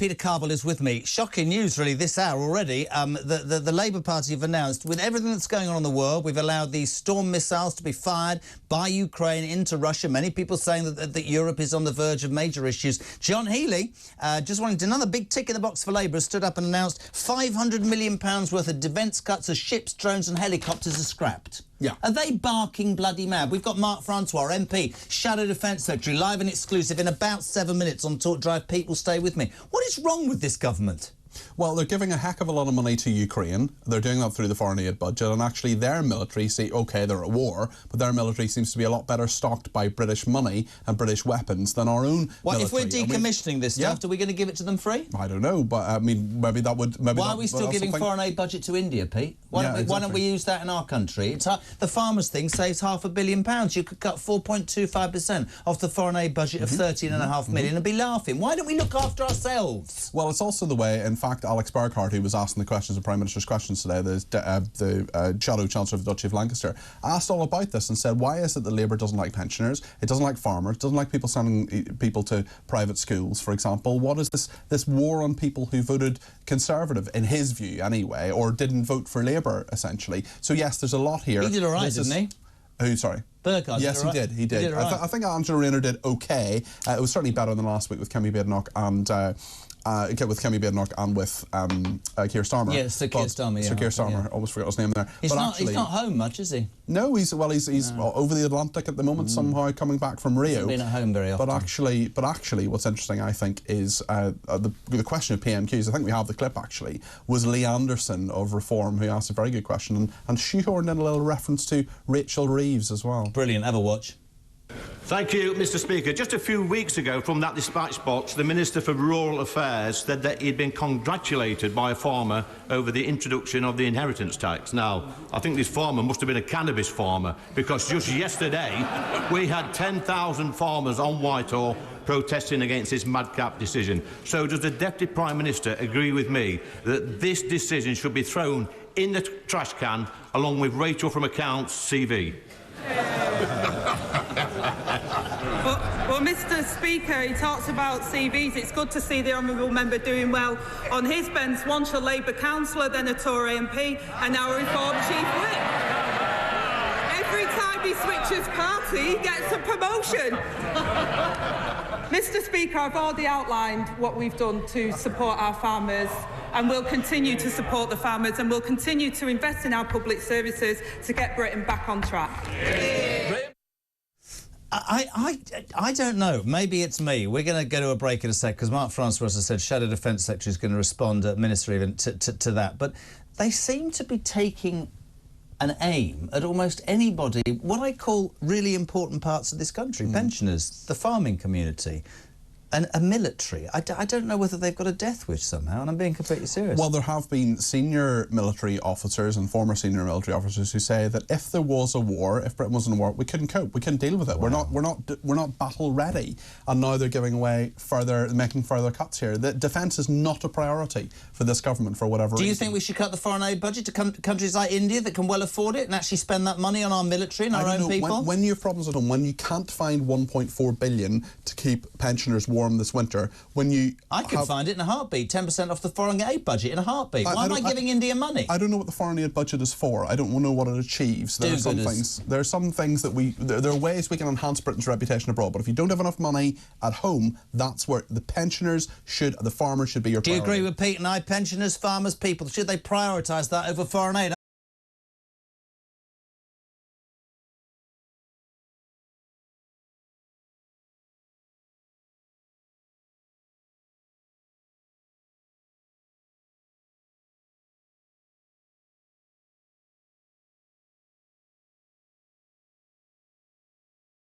Peter Cardwell is with me. Shocking news, really, this hour already. The Labour Party have announced, with everything that's going on in the world, we've allowed these Storm missiles to be fired by Ukraine into Russia. Many people saying that Europe is on the verge of major issues. John Healey, just wanted another big tick in the box for Labour, stood up and announced £500 million worth of defence cuts as ships, drones and helicopters are scrapped. Yeah. Are they barking bloody mad? We've got Mark Francois, MP, Shadow Defence Secretary, live and exclusive in about 7 minutes on Talk Drive. Pete will stay with me. What is wrong with this government? Well, they're giving a heck of a lot of money to Ukraine. They're doing that through the foreign aid budget, and actually their military, OK, they're at war, but their military seems to be a lot better stocked by British money and British weapons than our own military. If we're decommissioning this stuff, are we going to give it to them free? I don't know, but I mean, maybe that would... Why are we still giving foreign aid budget to India, Pete? Why don't we use that in our country? It's the farmers thing saves £500 million. You could cut 4.25% off the foreign aid budget of £13.5 million and be laughing. Why don't we look after ourselves? Well, it's also the way, in fact, Alex Burkhardt, who was asking the questions of Prime Minister's questions today, the Shadow Chancellor of the Duchy of Lancaster, asked all about this and said, why is it that Labour doesn't like pensioners, it doesn't like farmers, doesn't like people sending people to private schools, for example? What is this war on people who voted Conservative, in his view anyway, or didn't vote for Labour, essentially? So yes, there's a lot here. He did all right, didn't he? Who, sorry? Burkhardt. Yes, he did. He did. I think Angela Rayner did OK. It was certainly better than last week with Kemi Badenoch and... with Kemi Badenoch and with Keir Starmer. Yes, Sir Keir Starmer. Sir Keir Starmer. Almost forgot his name there. He's not home much, is he? No, he's over the Atlantic at the moment, somehow coming back from Rio. He's been at home very often. But actually, what's interesting, I think, is the question of PMQs. I think we have the clip. Actually, was Lee Anderson of Reform who asked a very good question and shoehorned in a little reference to Rachel Reeves as well. Brilliant. Have a watch. Thank you, Mr Speaker. Just a few weeks ago from that dispatch box, the Minister for Rural Affairs said that he'd been congratulated by a farmer over the introduction of the inheritance tax. Now, I think this farmer must have been a cannabis farmer, because just yesterday we had 10,000 farmers on Whitehall protesting against this madcap decision. So does the Deputy Prime Minister agree with me that this decision should be thrown in the trash can along with Rachel from Accounts' CV? Well, Mr Speaker, he talks about CVs. It's good to see the honourable member doing well on his bench. Once a Labour councillor, then a Tory MP, and now a Reform Chief Whip. Every time he switches party, he gets a promotion. Mr Speaker, I've already outlined what we've done to support our farmers, and we'll continue to support the farmers, and we'll continue to invest in our public services to get Britain back on track. I don't know. Maybe it's me. We're going to go to a break in a sec because Mark Francois, as I said, Shadow Defence Secretary, is going to respond, Minister, even to that. But they seem to be taking an aim at almost anybody, what I call really important parts of this country, pensioners, the farming community, and a military. I don't know whether they've got a death wish somehow, and I'm being completely serious. Well, there have been senior military officers and former senior military officers who say that if there was a war, if Britain was in a war, we couldn't cope, we couldn't deal with it. Wow. We're not battle ready, and now they're giving away making further cuts here. The defence is not a priority for this government for whatever reason. Do you think we should cut the foreign aid budget to countries like India that can well afford it and actually spend that money on our military and our own people? When you have problems at home, when you can't find £1.4 billion to keep pensioners warm this winter, I could find it in a heartbeat. 10% off the foreign aid budget in a heartbeat. Why am I giving India money? I don't know what the foreign aid budget is for. I don't know what it achieves. There are some things that there are ways we can enhance Britain's reputation abroad, but if you don't have enough money at home, that's where the farmers should be your priority. Do you agree with Pete and I? Pensioners, farmers, people, should they prioritise that over foreign aid?